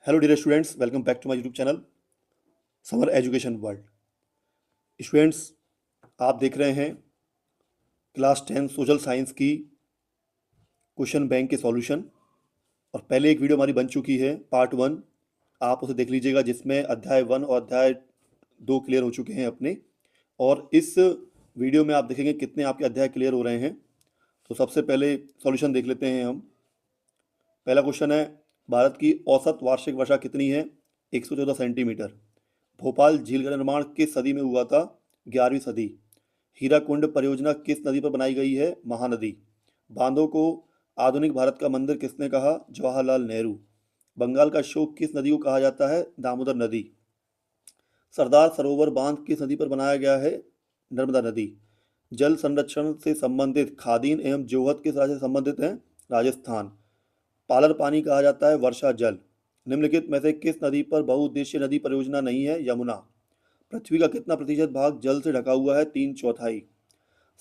Hello dear students, welcome back to my YouTube channel summer education world. Students, आप देख रहे हैं class 10 social science की question bank के सॉल्यूशन। और पहले एक वीडियो हमारी बन चुकी है पार्ट 1, आप उसे देख लीजिएगा, जिसमें अध्याय 1 और अध्याय 2 क्लियर हो चुके हैं अपने। और इस वीडियो में आप देखेंगे कितने आपके अध्याय क्लियर हो रहे हैं। तो सबसे पहले सॉल्यूशन देख लेते हैं हम। पहला क्वेश्चन है, भारत की औसत वार्षिक वर्षा कितनी है? 114 सेंटीमीटर। भोपाल झील का निर्माण किस सदी में हुआ था? 11वीं सदी। हीराकुंड परियोजना किस नदी पर बनाई गई है? महानदी। बांधों को आधुनिक भारत का मंदिर किसने कहा? जवाहरलाल नेहरू। बंगाल का शोक किस नदी को कहा जाता है? दामोदर नदी। सरदार सरोवर बांध किस नदी पर बनाया गया है? नर्मदा नदी। जल संरक्षण से संबंधित खादीन एवं जोहत किस राज्य से संबंधित हैं? राजस्थान। पालर पानी कहा जाता है वर्षा जल। निम्नलिखित में से किस नदी पर बहुउद्देशीय नदी परियोजना नहीं है? यमुना। पृथ्वी का कितना प्रतिशत भाग जल से ढका हुआ है? 3/4।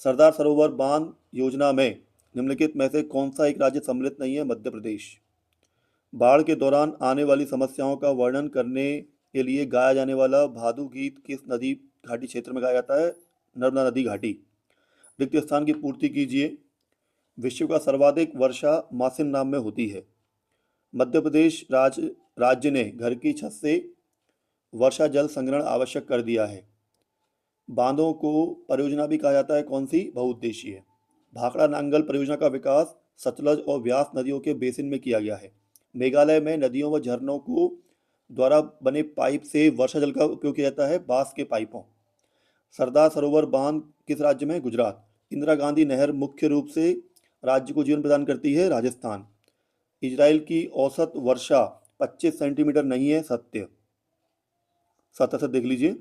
सरदार सरोवर बांध योजना में निम्नलिखित में से कौन सा एक राज्य सम्मिलित नहीं है? मध्य प्रदेश। बाढ़ के दौरान आने वाली समस्याओं का वर्णन करने के लिए गाया जाने वाला भादु गीत किस नदी घाटी क्षेत्र में गाया जाता है? नर्मदा नदी घाटी। रिक्त स्थान की पूर्ति कीजिए। विश्व का सर्वाधिक वर्षा मासिन नाम में होती है। मध्य प्रदेश राज्य ने घर की छत से वर्षा जल संग्रहण आवश्यक कर दिया है। बांधों को परियोजना भी कहा जाता है कौन सी? बहुउद्देशीय। भाखड़ा नांगल परियोजना का विकास सतलज और व्यास नदियों के बेसिन में किया गया है। मेघालय में नदियों व झरनों को द्वारा बने पाइप से वर्षा जल का उपयोग किया जाता है, बांस के पाइपों। सरदार सरोवर बांध किस राज्य में? गुजरात। इंदिरा गांधी नहर मुख्य रूप से राज्य को जीवन प्रदान करती है? राजस्थान। इजराइल की औसत वर्षा 25 सेंटीमीटर नहीं है? सत्य। सत्य देख लीजिए।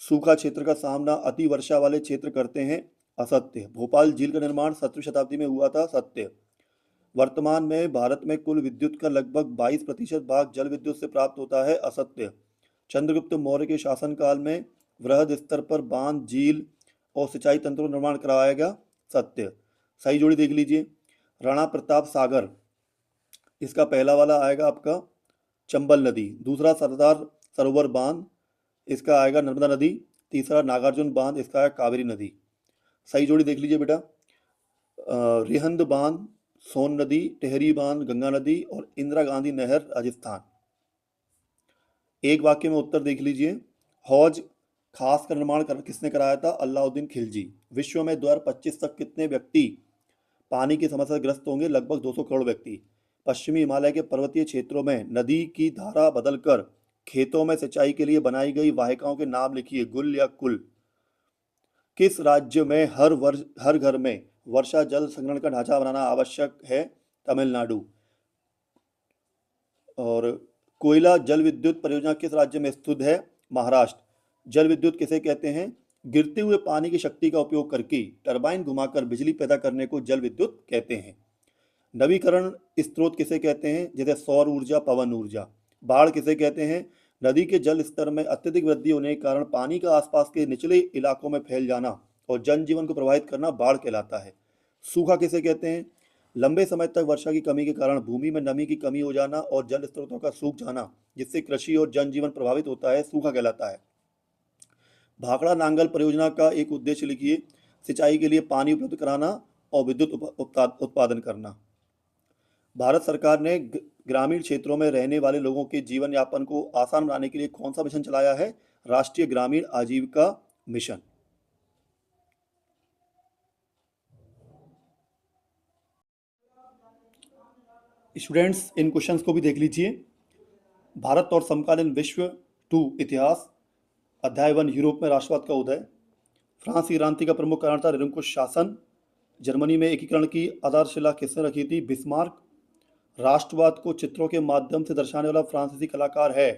सूखा क्षेत्र का सामना अति वर्षा वाले क्षेत्र करते हैं? असत्य। भोपाल झील का निर्माण 17वीं शताब्दी में हुआ था? सत्य। वर्तमान में भारत में कुल विद्युत का लगभग 22% भाग जल विद्युत से प्राप्त होता है? असत्य। चंद्रगुप्त मौर्य के शासनकाल में वृहद स्तर पर बांध, झील और सिंचाई तंत्रों का निर्माण करवाया गया? सत्य। सही जोड़ी देख लीजिए। राणा प्रताप सागर, इसका पहला वाला आएगा आपका चंबल नदी। दूसरा सरदार सरोवर बांध, इसका आएगा नर्मदा नदी। तीसरा नागार्जुन बांध, इसका है कावेरी नदी। सही जोड़ी देख लीजिए बेटा। रिहंद बांध सोन नदी, टेहरी बांध गंगा नदी और इंदिरा गांधी नहर राजस्थान। एक वाक्य में उत्तर देख लीजिए। हौज खास का निर्माण किसने कराया था? अलाउद्दीन खिलजी। विश्व में 2025 तक कितने व्यक्ति पानी की समस्या से ग्रस्त होंगे? लगभग 200 करोड़ व्यक्ति। पश्चिमी हिमालय के पर्वतीय क्षेत्रों में नदी की धारा बदलकर खेतों में सिंचाई के लिए बनाई गई वाहिकाओं के नाम लिखिए। गुल या कुल। किस राज्य में हर घर में वर्षा जल संग्रहण का ढांचा बनाना आवश्यक है? तमिलनाडु। और कोयला जल विद्युत परियोजना किस राज्य में स्थित है? महाराष्ट्र। जल विद्युत किसे कहते हैं? गिरते हुए पानी की शक्ति का उपयोग करके टरबाइन घुमाकर बिजली पैदा करने को जल विद्युत कहते हैं। नवीकरण स्रोत किसे कहते हैं? जैसे सौर ऊर्जा, पवन ऊर्जा। बाढ़ किसे कहते हैं? नदी के जल स्तर में अत्यधिक वृद्धि होने के कारण पानी का आसपास के निचले इलाकों में फैल जाना और जनजीवन को प्रभावित करना बाढ़ कहलाता है। सूखा किसे कहते हैं? लंबे समय तक वर्षा की कमी के कारण भूमि में नमी की कमी हो जाना और जल स्रोतों का सूख जाना, जिससे कृषि और जनजीवन प्रभावित होता है, सूखा कहलाता है। भाखड़ा नांगल परियोजना का एक उद्देश्य लिखिए। सिंचाई के लिए पानी उपलब्ध कराना और विद्युत उत्पादन करना। भारत सरकार ने ग्रामीण क्षेत्रों में रहने वाले लोगों के जीवन यापन को आसान बनाने के लिए कौन सा मिशन चलाया है? राष्ट्रीय ग्रामीण आजीविका मिशन। स्टूडेंट्स, इन क्वेश्चंस को भी देख लीजिए। भारत और समकालीन विश्व 2 इतिहास। अध्याय 1 यूरोप में राष्ट्रवाद का उदय। फ्रांस की क्रांति का प्रमुख कारण था निरंकुश शासन। जर्मनी में एकीकरण की आधारशिला किसने रखी थी? बिस्मार्क। राष्ट्रवाद को चित्रों के माध्यम से दर्शाने वाला फ्रांसीसी कलाकार है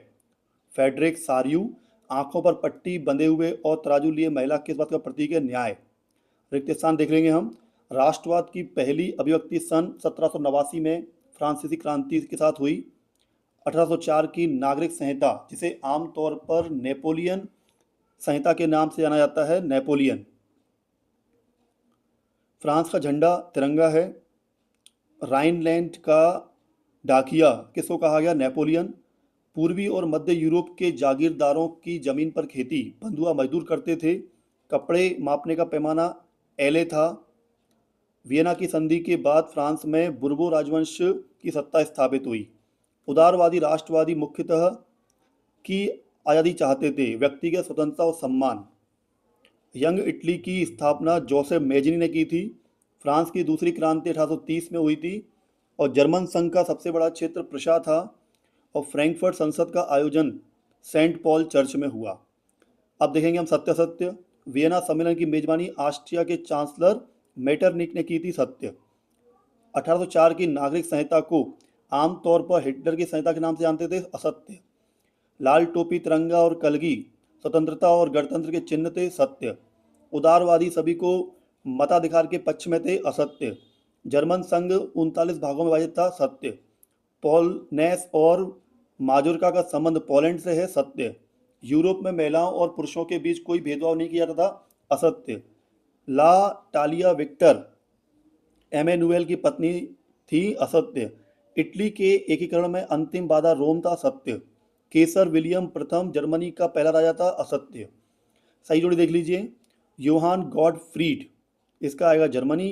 फेडरिक सारियू। आंखों पर पट्टी बंधे हुए और तराजू लिए महिला किस बात का प्रतीक है? न्याय। रिक्त स्थान देख लेंगे हम। राष्ट्रवाद की पहली अभिव्यक्ति सन 1789 में फ्रांसीसी क्रांति के साथ हुई। 1804 की नागरिक संहिता, जिसे आमतौर पर नेपोलियन संहिता के नाम से जाना जाता है, नेपोलियन। फ्रांस का झंडा तिरंगा है। राइनलैंड का डाकिया किसको कहा गया? नेपोलियन। पूर्वी और मध्य यूरोप के जागीरदारों की जमीन पर खेती बंधुआ मजदूर करते थे। कपड़े मापने का पैमाना एले था। वियना की संधि के बाद फ्रांस में बुर्बो राजवंश की सत्ता स्थापित हुई। उदारवादी राष्ट्रवादी मुख्यतः की आज़ादी चाहते थे, व्यक्तिगत स्वतंत्रता और सम्मान। यंग इटली की स्थापना जोसेफ मेजनी ने की थी। फ्रांस की दूसरी क्रांति 1830 में हुई थी और जर्मन संघ का सबसे बड़ा क्षेत्र प्रशा था और फ्रैंकफर्ट संसद का आयोजन सेंट पॉल चर्च में हुआ। अब देखेंगे हम सत्य सत्य। वियना सम्मेलन की मेजबानी ऑस्ट्रिया के चांसलर मेटरनिक ने की थी। सत्य। 1804 की नागरिक संहिता को आमतौर पर हिटलर की संहिता के नाम से जानते थे। असत्य। लाल टोपी तिरंगा और कलगी स्वतंत्रता और गणतंत्र के चिन्ह थे। सत्य। उदारवादी सभी को मताधिकार के पक्ष में थे। असत्य। जर्मन संघ 39 भागों में विभाजित था। सत्य। पोलनेस और माजोर्का का संबंध पोलैंड से है। सत्य। यूरोप में महिलाओं और पुरुषों के बीच कोई भेदभाव नहीं किया जाता था। असत्य। ला टालिया विक्टर एमेनुएल की पत्नी थी। असत्य। इटली के एकीकरण में अंतिम बाधा रोम था। सत्य। केसर विलियम प्रथम जर्मनी का पहला राजा था। असत्य। सही जोड़ी देख लीजिए। योहान गॉडफ्रीड, इसका आएगा जर्मनी।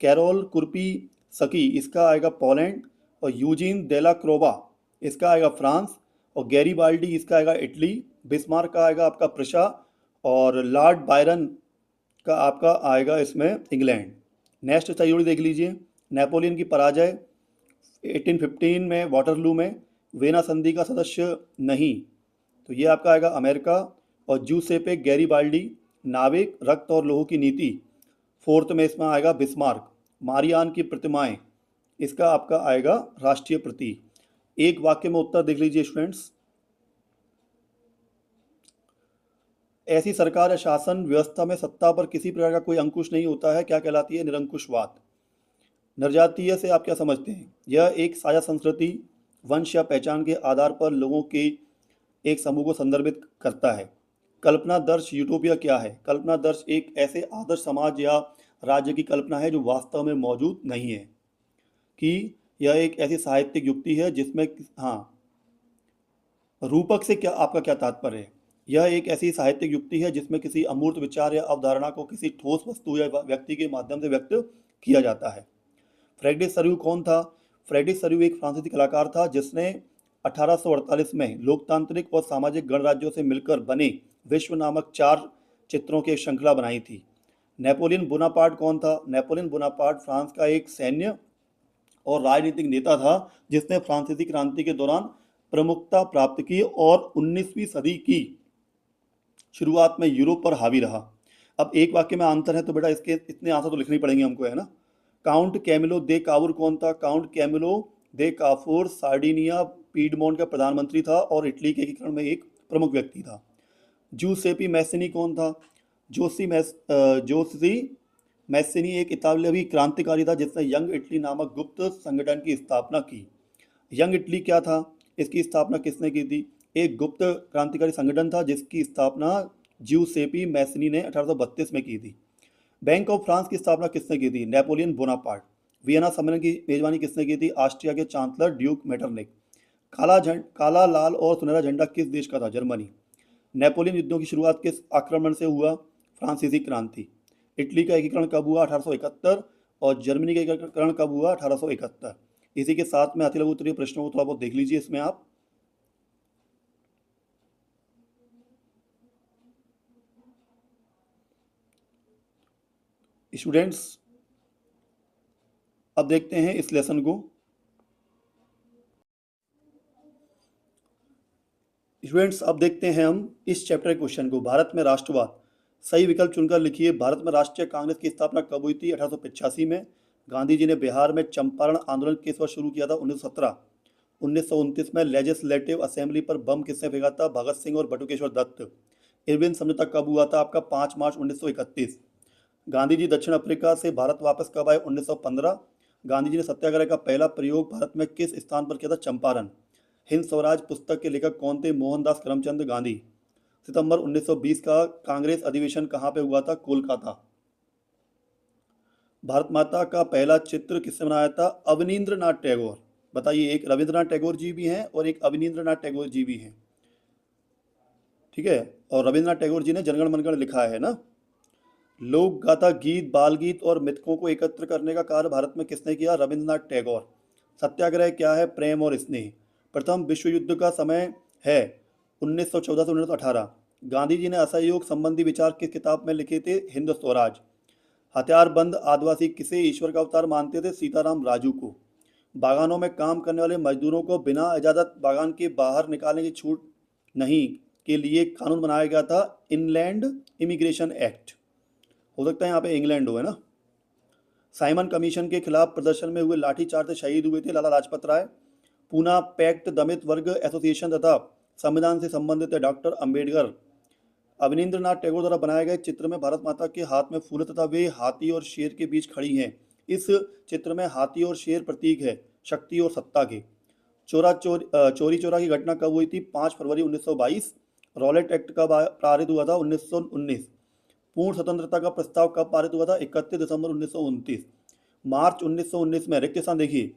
कैरोल कुर्पी सकी, इसका आएगा पोलैंड। और यूजीन देला क्रोबा, इसका आएगा फ्रांस। और गैरीबाल्डी, इसका आएगा इटली। बिस्मार्क का आएगा आपका प्रशा। और लॉर्ड बायरन का आपका आएगा इसमें इंग्लैंड। नेक्स्ट सही जोड़ी देख लीजिए। नेपोलियन की पराजय 1815 में वाटरलू में। वेना संधि का सदस्य नहीं, तो ये आपका आएगा अमेरिका। और जूसेपे गैरीबाल्डी, नाविक, रक्त और लोहो की नीति। फोर्थ में इसमें आएगा बिस्मार्क। मारियान की प्रतिमाएं, इसका आपका आएगा राष्ट्रीय प्रतीक। एक वाक्य में उत्तर देख लीजिए स्टूडेंट्स। ऐसी सरकार या शासन व्यवस्था में सत्ता पर किसी प्रकार का कोई अंकुश नहीं होता है, क्या कहलाती है? निरंकुशवाद। निर्जातीय से आप क्या समझते हैं? यह एक साझा संस्कृति, वंश या पहचान के आधार पर लोगों के एक समूह को संदर्भित करता है। कल्पनादर्श यूटोपिया क्या है? कल्पनादर्श एक ऐसे आदर्श समाज या राज्य की कल्पना है जो वास्तव में मौजूद नहीं है। कि यह एक ऐसी साहित्यिक युक्ति है जिसमें, हाँ, रूपक से क्या आपका क्या तात्पर्य है? यह एक ऐसी साहित्यिक युक्ति है जिसमें किसी अमूर्त विचार या अवधारणा को किसी ठोस वस्तु या व्यक्ति के माध्यम से व्यक्त किया जाता है। फ्रेडरिक सरियू कौन था? फ्रेडरिक सरियू एक फ्रांसीसी कलाकार था जिसने 1848 में लोकतांत्रिक और सामाजिक गणराज्यों से मिलकर बने विश्व नामक 4 चित्रों की एक श्रृंखला बनाई थी। नेपोलियन बोनापार्ट कौन था? नेपोलियन बोनापार्ट फ्रांस का एक सैन्य और राजनीतिक नेता था जिसने फ्रांसीसी क्रांति के दौरान प्रमुखता प्राप्त की और 19वीं सदी की शुरुआत में यूरोप पर हावी रहा। अब एक वाक्य में आंसर है तो बेटा इसके इतने आंसर तो लिखने पड़ेंगे हमको, है ना। काउंट कैमिलो दे कावुर कौन था? काउंट कैमिलो दे काफूर सार्डिनिया पीडमोंट का प्रधानमंत्री था और इटली के एकीकरण में एक प्रमुख व्यक्ति था। जूसेपी मैसिनी कौन था? जोसी मैसिनी एक इतालवी क्रांतिकारी था जिसने यंग इटली नामक गुप्त संगठन की स्थापना की। यंग इटली क्या था? इसकी स्थापना किसने की थी? एक गुप्त क्रांतिकारी संगठन था जिसकी स्थापना जूसेपी मैसिनी ने 1832 में की थी। बैंक ऑफ फ्रांस की स्थापना किसने की थी? Napoleon Bonaparte. वियना सम्मेलन की मेजबानी किसने की थी? ऑस्ट्रिया के चांसलर ड्यूक मेटरनिक। काला लाल और सुनहरा झंडा किस देश का था? जर्मनी। नेपोलियन युद्धों की शुरुआत किस आक्रमण से हुआ? फ्रांसीसी क्रांति। इटली का एकीकरण कब हुआ? 1871। और जर्मनी का एकीकरण कब हुआ? 1871। इसी के साथ में अति लघु उत्तरीय प्रश्नों को थोड़ा बहुत देख लीजिए इसमें आप। स्टूडेंट्स अब देखते हैं इस लेसन को। स्टूडेंट्स अब देखते हैं हम इस चैप्टर के क्वेश्चन को। भारत में राष्ट्रवाद, सही विकल्प चुनकर लिखिए। भारत में राष्ट्रीय कांग्रेस की स्थापना कब हुई थी? 1885 में। गांधी जी ने बिहार में चंपारण आंदोलन किस वर्ष शुरू किया था? 1917। 1929 में लेजिस्लेटिव असेंबली पर बम किसने फेंका था? भगत सिंह और बटुकेश्वर दत्त। इरविन समझौता कब हुआ था? आपका 5 मार्च 1931। गांधी जी दक्षिण अफ्रीका से भारत वापस कब आए? 1915। गांधी जी ने सत्याग्रह का पहला प्रयोग भारत में किस स्थान पर किया था? चंपारण। हिंद स्वराज पुस्तक के लेखक कौन थे? मोहनदास करमचंद गांधी। सितंबर 1920 का कांग्रेस अधिवेशन कहाँ पे हुआ था? कोलकाता। भारत माता का पहला चित्र किसने बनाया था? अवनींद्रनाथ टैगोर। बताइए, एक रविंद्रनाथ टैगोर जी भी हैं और एक अवनींद्रनाथ टैगोर जी भी हैं। ठीक है, और रविंद्रनाथ टैगोर जी ने जनगण मनगण लिखा है ना। लोक गाथा, गीत, बाल गीत और मिथकों को एकत्र करने का कार्य भारत में किसने किया? रविंद्रनाथ टैगोर। सत्याग्रह क्या है? प्रेम और स्नेह। प्रथम विश्व युद्ध का समय है 1914 से 1918। गांधी जी ने असहयोग संबंधी विचार किस किताब में लिखे थे? हिंद स्वराज। हथियारबंद आदिवासी किसे ईश्वर का अवतार मानते थे? सीताराम राजू को। बागानों में काम करने वाले मजदूरों को बिना इजाजत बागान के बाहर निकालने की छूट नहीं के लिए कानून बनाया गया था, इनलैंड इमिग्रेशन एक्ट। हो सकता है यहाँ पे इंग्लैंड हो, है ना। साइमन कमीशन के खिलाफ प्रदर्शन में हुए लाठीचार्ज से शहीद हुए थे लाला लाजपत राय। पूना पैक्ट दलित वर्ग एसोसिएशन तथा संविधान से संबंधित है डॉक्टर अंबेडकर। अवनींद्रनाथ टैगोर द्वारा बनाए गए चित्र में भारत माता के हाथ में फूल तथा वे हाथी और शेर के बीच खड़ी हैं। इस चित्र में हाथी और शेर प्रतीक है शक्ति और सत्ता के। चोरी चोरा की घटना कब हुई थी? 5 फरवरी 1922। रॉलेट एक्ट कब पारित हुआ था? 1919। पूर्ण स्वतंत्रता का प्रस्ताव कब पारित हुआ था? 31 दिसंबर 1929। मार्च 1919 में, रिक्त स्थान देखिए,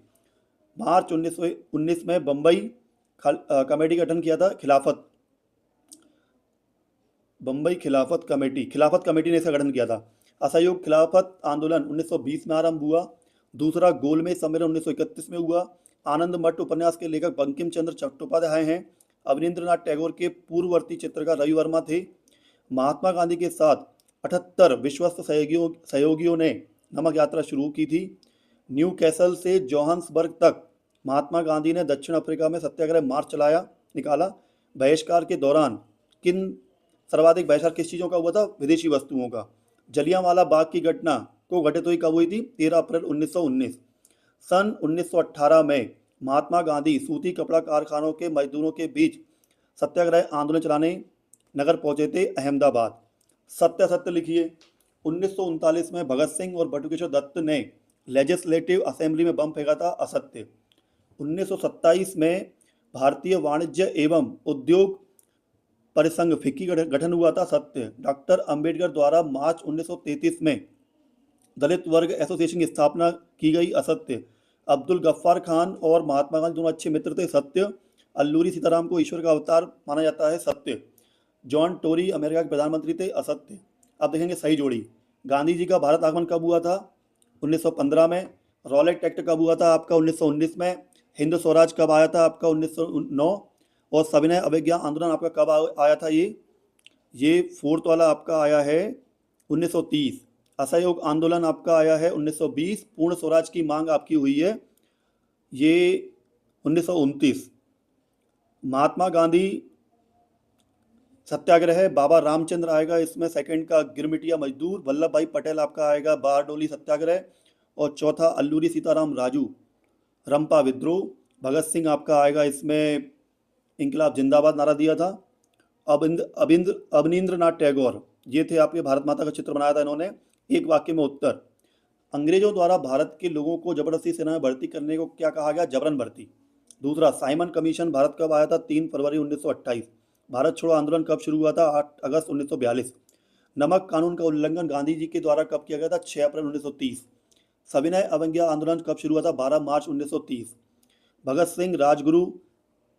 मार्च 1919 में बम्बई कमेटी का गठन किया था, खिलाफत, बम्बई खिलाफत कमेटी ने इसका गठन किया था। असहयोग खिलाफत आंदोलन 1920 में आरंभ हुआ। दूसरा गोलमेज सम्मेलन 1931 में हुआ। आनंद मठ उपन्यास के लेखक बंकिम चंद्र चट्टोपाध्याय हैं। अवनींद्रनाथ टैगोर के पूर्ववर्ती चित्रकार रवि वर्मा थे। महात्मा गांधी के साथ 78 विश्वस्त सहयोगियों ने नमक यात्रा शुरू की थी। न्यू कैसल से जोहान्सबर्ग तक महात्मा गांधी ने दक्षिण अफ्रीका में सत्याग्रह मार्च निकाला। बहिष्कार के दौरान सर्वाधिक बहिष्कार किस चीज़ों का हुआ था? विदेशी वस्तुओं का। जलियांवाला बाग की घटना को घटित हुई कब हुई थी? 13 अप्रैल 1919। सन 1918 में महात्मा गांधी सूती कपड़ा कारखानों के मजदूरों के बीच सत्याग्रह आंदोलन चलाने नगर पहुंचे थे, अहमदाबाद। सत्य लिखिए। 1939 में भगत सिंह और बटुकेश्वर दत्त ने लेजिस्लेटिव असेंबली में बम फेंका था, असत्य। 1927 में भारतीय वाणिज्य एवं उद्योग परिसंघ फिक्की गठन हुआ था, सत्य। डॉक्टर अंबेडकर द्वारा मार्च 1933 में दलित वर्ग एसोसिएशन की स्थापना की गई, असत्य। अब्दुल गफ्फार खान और महात्मा गांधी दोनों अच्छे मित्र थे, सत्य। अल्लूरी सीताराम को ईश्वर का अवतार माना जाता है, सत्य। जॉन टोरी अमेरिका के प्रधानमंत्री थे, असत्य। अब देखेंगे सही जोड़ी। गांधी जी का भारत आगमन कब हुआ था? 1915 में। रॉलेट एक्ट कब हुआ था आपका? 1919 में। हिंद स्वराज कब आया था आपका? 1909। और सविनय अवज्ञा आंदोलन आपका कब आया था? ये फोर्थ वाला आपका आया है 1930। असहयोग आंदोलन आपका आया है 1920। पूर्ण स्वराज की मांग आपकी हुई है ये 1929। महात्मा गांधी सत्याग्रह, बाबा रामचंद्र आएगा इसमें सेकंड का, गिरमिटिया मजदूर। वल्लभ भाई पटेल आपका आएगा बारडोली सत्याग्रह। और चौथा अल्लूरी सीताराम राजू, रंपा विद्रोह। भगत सिंह आपका आएगा इसमें इंकलाब जिंदाबाद नारा दिया था। अवनींद्रनाथ टैगोर, ये थे आपके भारत माता का चित्र बनाया था इन्होंने। एक वाक्य में उत्तर। अंग्रेजों द्वारा भारत के लोगों को जबरदस्ती सेना में भर्ती करने को क्या कहा गया? जबरन भर्ती। दूसरा, साइमन कमीशन भारत कब आया था? 3 फरवरी 1928। भारत छोड़ो आंदोलन कब शुरू हुआ था? 8 अगस्त 1942। नमक कानून का उल्लंघन गांधी जी के द्वारा कब किया गया था? 6 अप्रैल 1930। सविनय अवज्ञा आंदोलन कब शुरू हुआ था? 12 मार्च 1930। भगत सिंह, राजगुरु,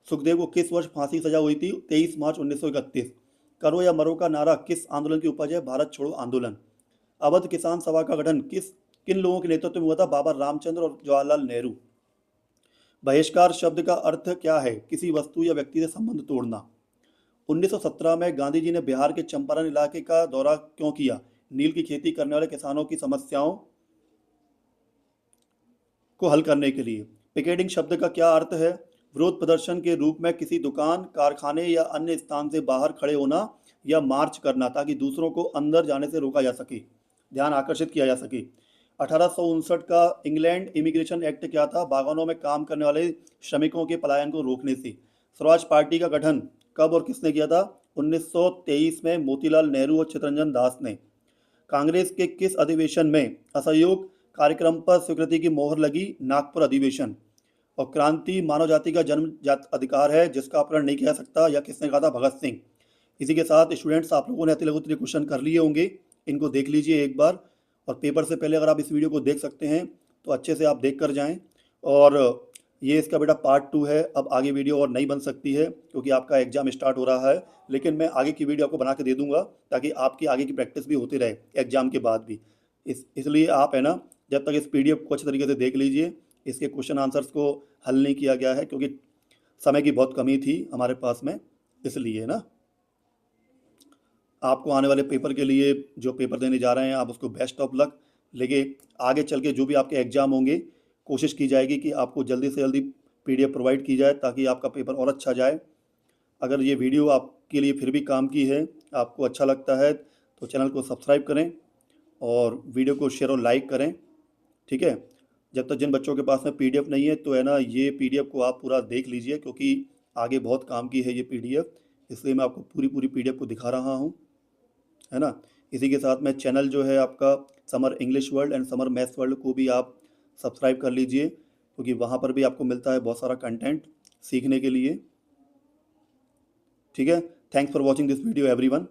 सुखदेव को किस वर्ष फांसी की सजा हुई थी? 23 मार्च 1931। करो या मरो का नारा किस आंदोलन की उपज है? भारत छोड़ो आंदोलन। अवध किसान सभा का गठन किन लोगों के नेतृत्व में हुआ था? बाबा रामचंद्र और जवाहरलाल नेहरू। बहिष्कार शब्द का अर्थ क्या है? किसी वस्तु या व्यक्ति से संबंध तोड़ना। 1917 में गांधी जी ने बिहार के चंपारण इलाके का दौरा क्यों किया? नील की खेती करने वाले किसानों की समस्याओं को हल करने के लिए। पिकेटिंग शब्द का क्या अर्थ है? विरोध प्रदर्शन के रूप में किसी दुकान, कारखाने या अन्य स्थान से बाहर खड़े होना या मार्च करना ताकि दूसरों को अंदर जाने से रोका जा सके, ध्यान आकर्षित किया जा सके। 1859 का इंग्लैंड इमिग्रेशन एक्ट क्या था? बागानों में काम करने वाले श्रमिकों के पलायन को रोकने से। स्वराज पार्टी का गठन कब और किसने किया था? 1923 में मोतीलाल नेहरू और चित्तरंजन दास ने। कांग्रेस के किस अधिवेशन में असहयोग कार्यक्रम पर स्वीकृति की मोहर लगी? नागपुर अधिवेशन। और क्रांति मानव जाति का जन्म अधिकार है जिसका अपहरण नहीं किया जा सकता, या किसने कहा था? भगत सिंह। इसी के साथ स्टूडेंट्स, आप लोगों ने अति लघु क्वेश्चन कर लिए होंगे, इनको देख लीजिए एक बार। और पेपर से पहले अगर आप इस वीडियो को देख सकते हैं तो अच्छे से आप देख कर जाएं। और ये इसका बेटा पार्ट 2 है। अब आगे वीडियो और नहीं बन सकती है क्योंकि आपका एग्ज़ाम स्टार्ट हो रहा है, लेकिन मैं आगे की वीडियो आपको बना के दे दूँगा ताकि आपकी आगे की प्रैक्टिस भी होती रहे एग्ज़ाम के बाद भी। इसलिए आप है ना, जब तक इस पीडीएफ को अच्छे तरीके से देख लीजिए। इसके क्वेश्चन आंसर्स को हल नहीं किया गया है क्योंकि समय की बहुत कमी थी हमारे पास में, इसलिए ना। आपको आने वाले पेपर के लिए, जो पेपर देने जा रहे हैं आप, उसको बेस्ट ऑफ लक। लेकिन आगे चल के जो भी आपके एग्ज़ाम होंगे, कोशिश की जाएगी कि आपको जल्दी से जल्दी पीडीएफ प्रोवाइड की जाए ताकि आपका पेपर और अच्छा जाए। अगर ये वीडियो आपके लिए फिर भी काम की है, आपको अच्छा लगता है, तो चैनल को सब्सक्राइब करें और वीडियो को शेयर और लाइक करें, ठीक है। जब तक जिन बच्चों के पास में पीडीएफ नहीं है, तो है ना, ये पीडीएफ को आप पूरा देख लीजिए क्योंकि आगे बहुत काम की है ये पीडीएफ। इसलिए मैं आपको पूरी पूरी पीडीएफ को दिखा रहा हूँ, है ना। इसी के साथ में चैनल जो है आपका summer English world and summer maths world को भी आप सब्सक्राइब कर लीजिए क्योंकि वहाँ पर भी आपको मिलता है बहुत सारा कंटेंट सीखने के लिए, ठीक है। Thanks for watching this video everyone.